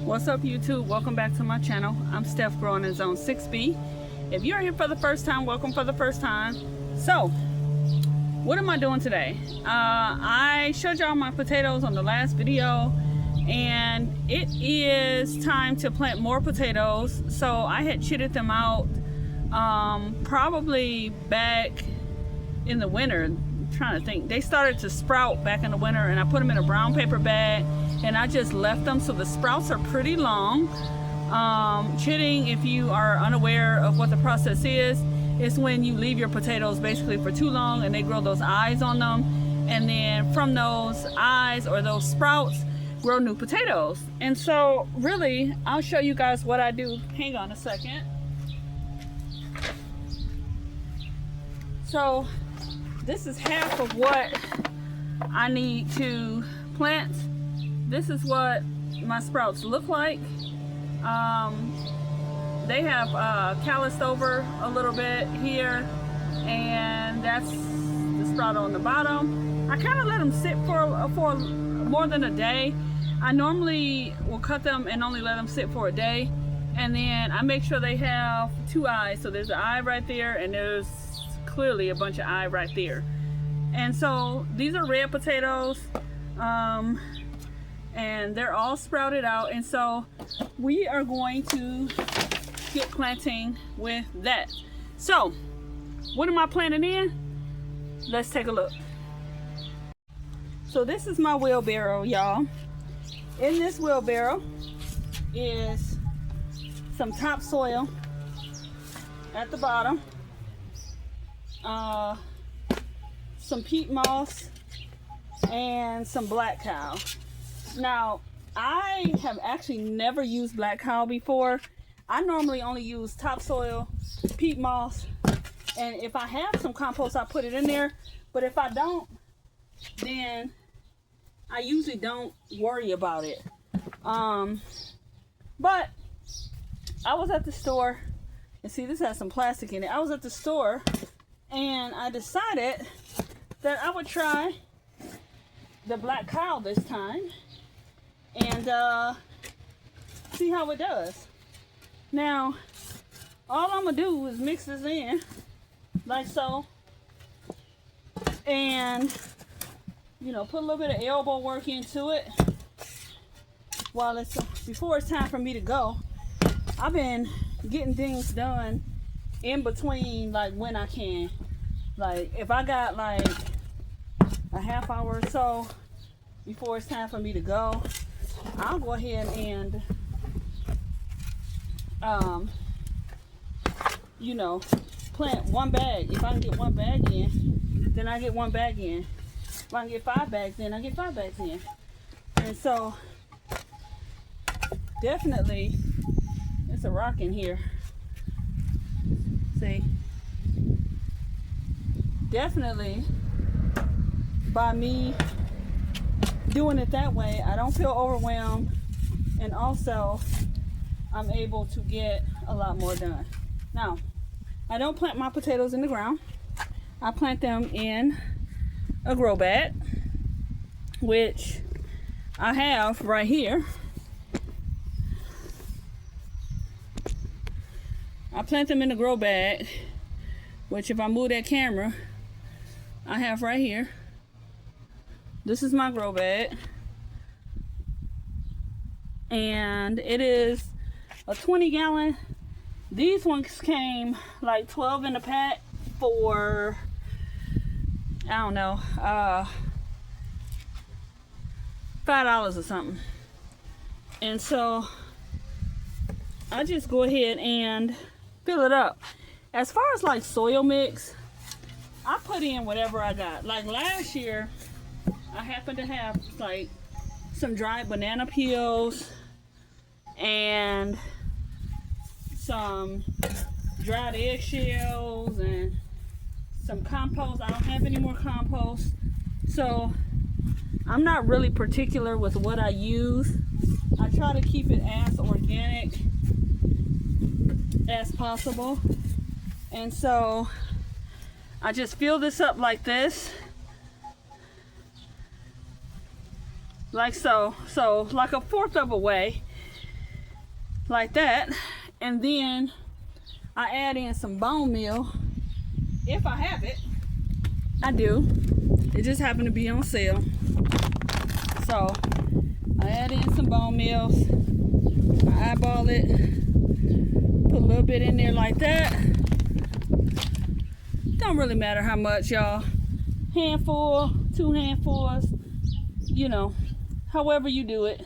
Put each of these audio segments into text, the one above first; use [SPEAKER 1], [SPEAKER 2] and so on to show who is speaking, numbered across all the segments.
[SPEAKER 1] What's up YouTube? Welcome back to my channel. I'm Steph growing in zone 6B. If you're here for the first time, welcome for the first time. So what am I doing today? I showed y'all my potatoes on the last video and it is time to plant more potatoes. So I had chitted them out probably back in the winter. I'm trying to think. They started to sprout back in the winter and I put them in a brown paper bag and I just left them, so the sprouts are pretty long. Chitting, if you are unaware of what the process is when you leave your potatoes basically for too long and they grow those eyes on them, and then from those eyes or those sprouts grow new potatoes. And so really I'll show you guys what I do. Hang on a second. So this is half of what I need to plant. This is what my sprouts look like. They have calloused over a little bit here, and that's the sprout on the bottom. I kind of let them sit for more than a day. I normally will cut them and only let them sit for a day, and then I make sure they have two eyes. So there's an eye right there, and there's clearly a bunch of eye right there. And so these are red potatoes. And they're all sprouted out, and so we are going to get planting with that. So what am I planting in? Let's take a look. So this is my wheelbarrow, y'all. In this wheelbarrow is some topsoil at the bottom, some peat moss, and some black cow. Now, I have actually never used black cow before. I normally only use topsoil, peat moss, and if I have some compost, I put it in there. But if I don't, then I usually don't worry about it. But I was at the store, and see, this has some plastic in it. I was at the store, and I decided that I would try the black cow this time and see how it does. Now, all I'm gonna do is mix this in like so, and put a little bit of elbow work into it while it's before it's time for me to go. I've been getting things done in between, like when I can. Like if I got like a half hour or so before it's time for me to go, I'll go ahead and plant one bag. If I can get one bag in, then I get one bag in. If I can get 5 bags in, I get 5 bags in. And so definitely it's a rock in here. See, definitely by me doing it that way, I don't feel overwhelmed, and also I'm able to get a lot more done. Now, I don't plant my potatoes in the ground. I plant them in a grow bag, which I have right here. I plant them in a grow bag, which if I move that camera, I have right here. This is my grow bag, and it is a 20-gallon. These ones came like 12 in a pack for, I don't know, $5 or something. And so I just go ahead and fill it up. As far as like soil mix, I put in whatever I got. Like last year, I happened to have like some dried banana peels and some dried eggshells and some compost. I don't have any more compost, so I'm not really particular with what I use. I try to keep it as organic as possible, and so I just fill this up like this. Like so, like a fourth of a way, like that, and then I add in some bone meal if I have it. I do. It just happened to be on sale, so I add in some bone meals. I eyeball it, put a little bit in there like that. Don't really matter how much, y'all. Handful, 2 handfuls, you know, however you do it.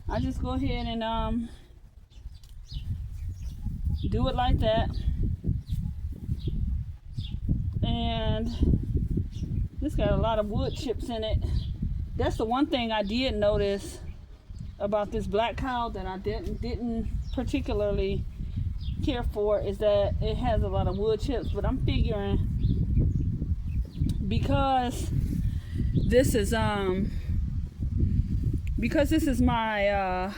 [SPEAKER 1] I just go ahead and do it like that. And this got a lot of wood chips in it. That's the one thing I did notice about this black cow that I didn't particularly care for, is that it has a lot of wood chips. But I'm figuring, because this is my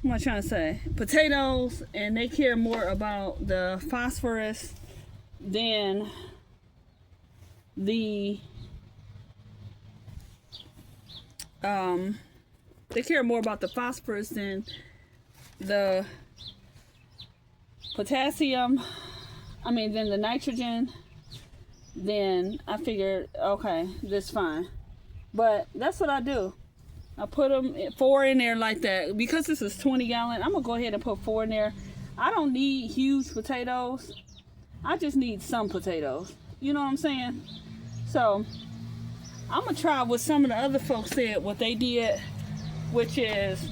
[SPEAKER 1] what am I trying to say, potatoes, and they care more about the phosphorus than the they care more about the phosphorus than the potassium, than the nitrogen. Then I figured, okay, that's fine. But that's what I do. I put them 4 in there like that. Because this is 20 gallon, I'm gonna go ahead and put 4 in there. I don't need huge potatoes. I just need some potatoes. You know what I'm saying? So I'm gonna try what some of the other folks said, what they did, which is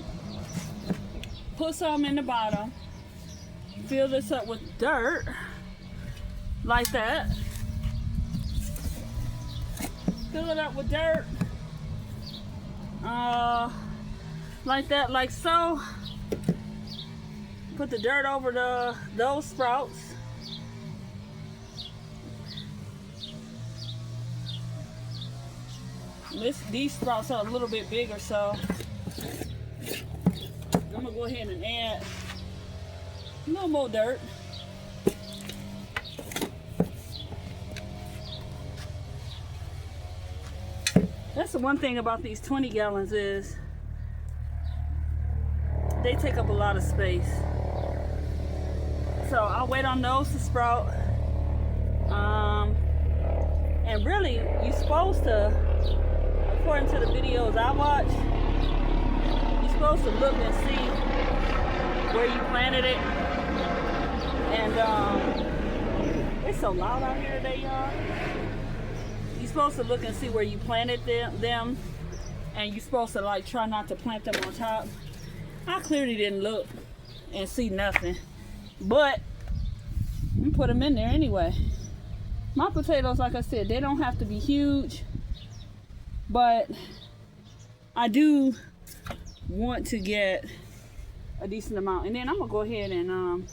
[SPEAKER 1] put some in the bottom, fill this up with dirt like that, fill it up with dirt like that, like so. Put the dirt over those sprouts. These sprouts are a little bit bigger, so I'm gonna go ahead and add a little more dirt. That's the one thing about these 20 gallons is they take up a lot of space. So I'll wait on those to sprout. And really, you're supposed to, according to the videos I watch, you're supposed to look and see where you planted it. And it's so loud out here today, y'all. You're supposed to look and see where you planted them, and you're supposed to like try not to plant them on top. I clearly didn't look and see nothing, but I'm gonna put them in there anyway. My potatoes, like I said, they don't have to be huge, but I do want to get a decent amount. And then I'm gonna go ahead and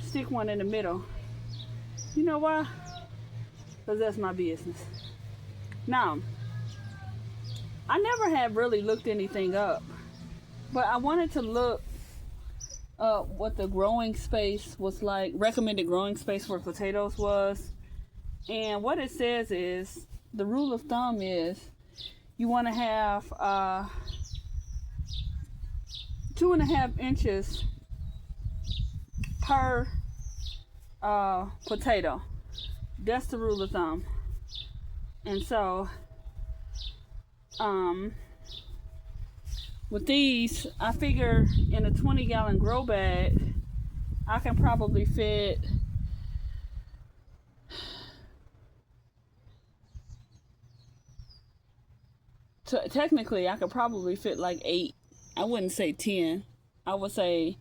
[SPEAKER 1] stick one in the middle. You know why? Because that's my business. Now, I never have really looked anything up, but I wanted to look up what the growing space was like, recommended growing space for potatoes was. And what it says is, the rule of thumb is you want to have 2.5 inches per potato. That's the rule of thumb. And so with these, I figure in a 20 gallon grow bag, I can probably fit technically I could probably fit like 8. I wouldn't say 10. I would say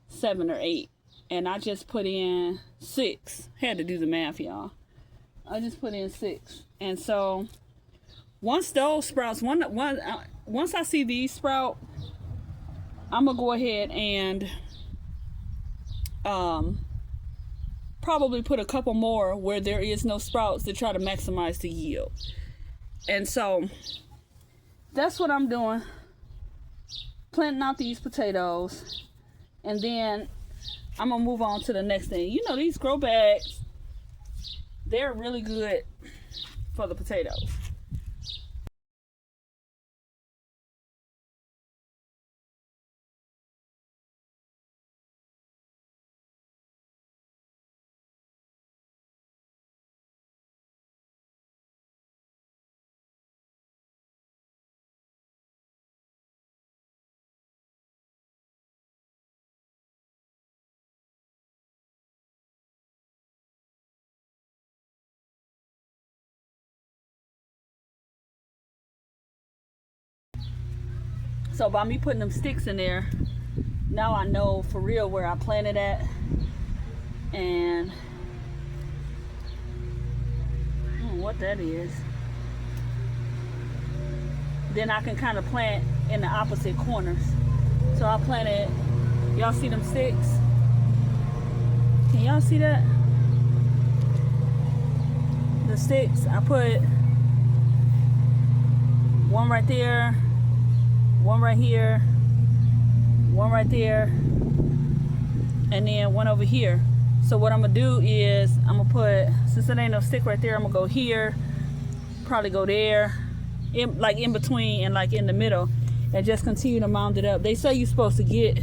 [SPEAKER 1] 7 or 8. And I just put in 6. Had to do the math, y'all. I just put in 6. And so once those sprouts, once I see these sprout, I'm gonna go ahead and probably put a couple more where there is no sprouts to try to maximize the yield. And so that's what I'm doing, planting out these potatoes, and then I'm gonna move on to the next thing. You know, these grow bags, they're really good for the potatoes. So by me putting them sticks in there, now I know for real where I planted at, and what that is. Then I can kind of plant in the opposite corners. So I planted, y'all see them sticks? Can y'all see that? The sticks, I put one right there, one right here, one right there, and then one over here. So what I'm gonna do is I'm gonna put, since there ain't no stick right there, I'm gonna go here, probably go there, like in between and like in the middle, and just continue to mound it up. They say you're supposed to get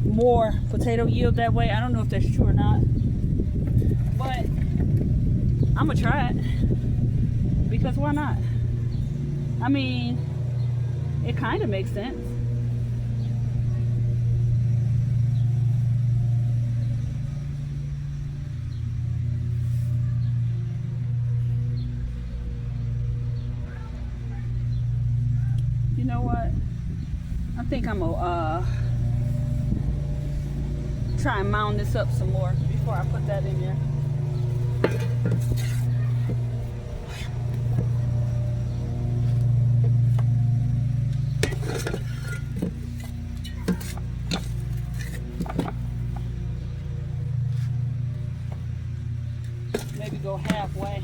[SPEAKER 1] more potato yield that way. I don't know if that's true or not, but I'm gonna try it, because why not? I mean, it kind of makes sense. You know what? I think I'm gonna try and mound this up some more before I put that in there. Maybe go halfway.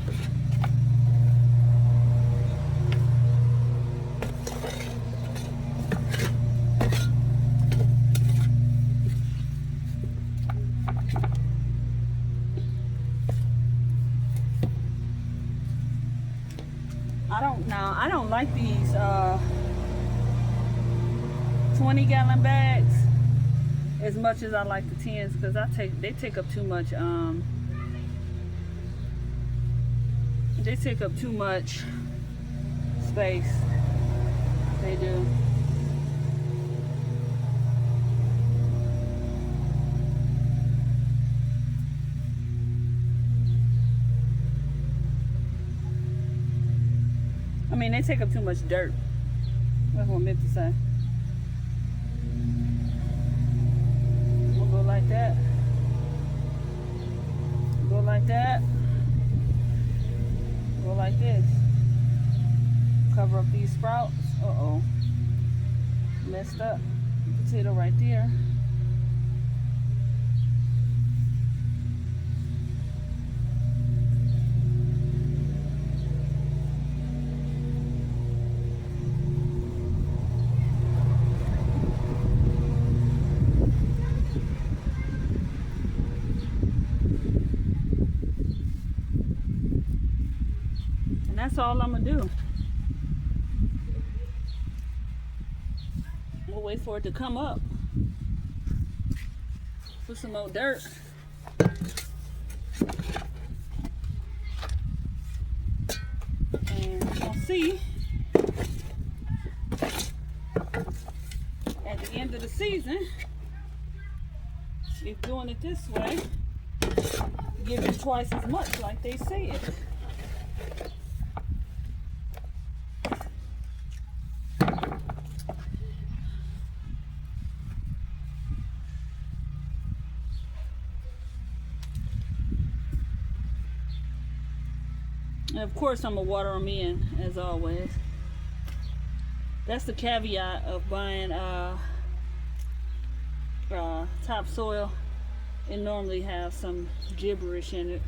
[SPEAKER 1] I don't like these 20-gallon bags as much as I like the 10s, because they take up too much they take up too much space. They do. I mean, they take up too much dirt. That's what I meant to say. We'll go like that. Go like that. Go like this. Cover up these sprouts. Uh-oh. Messed up. Potato right there. That's all I'm gonna do. We'll wait for it to come up. Put some more dirt. And we'll see at the end of the season if doing it this way gives you twice as much like they said. And of course I'm gonna water them in, as always. That's the caveat of buying topsoil. It normally has some gibberish in it,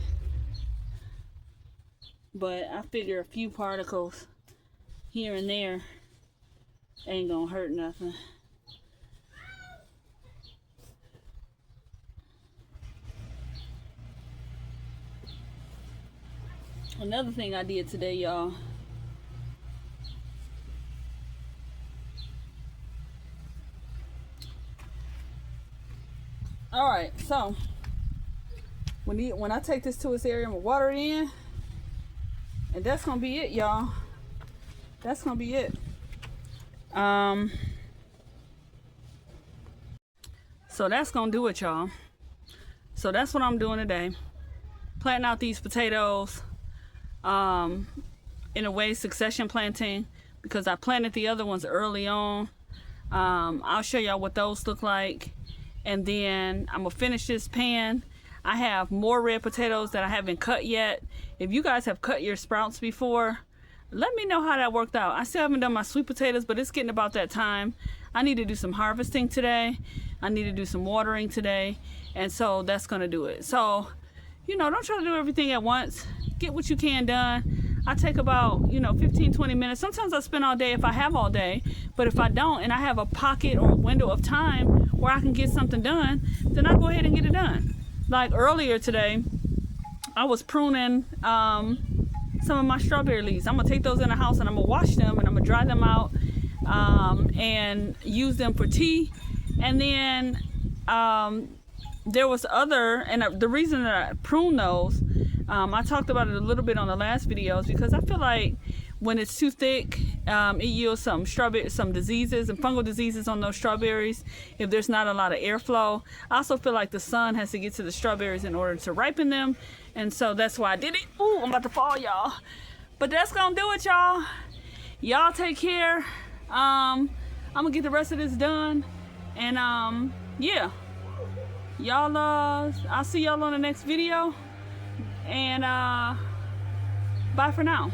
[SPEAKER 1] but I figure a few particles here and there ain't gonna hurt nothing. Another thing I did today, y'all. All right, so when I take this to its area, I'm gonna water it in, and that's gonna be it, y'all. That's gonna be it. So that's gonna do it, y'all. So that's what I'm doing today. Planting out these potatoes. In a way, succession planting, because I planted the other ones early on I'll show y'all what those look like. And then I'm gonna finish this pan. I have more red potatoes that I haven't cut yet. If you guys have cut your sprouts before, let me know how that worked out. I still haven't done my sweet potatoes, but it's getting about that time. I need to do some harvesting today. I need to do some watering today. And so that's gonna do it. So, you know, don't try to do everything at once. Get what you can done. I take about, you know, 15, 20 minutes. Sometimes I spend all day if I have all day, but if I don't and I have a pocket or a window of time where I can get something done, then I go ahead and get it done. Like earlier today, I was pruning some of my strawberry leaves. I'm gonna take those in the house and I'm gonna wash them and I'm gonna dry them out and use them for tea. And then there was other, and the reason that I prune those, I talked about it a little bit on the last videos, because I feel like when it's too thick, it yields some diseases and fungal diseases on those strawberries if there's not a lot of airflow. I also feel like the sun has to get to the strawberries in order to ripen them, and so that's why I did it. Ooh, I'm about to fall, y'all. But that's gonna do it, y'all. Y'all take care. I'm gonna get the rest of this done, and yeah, y'all, I'll see y'all on the next video, and bye for now.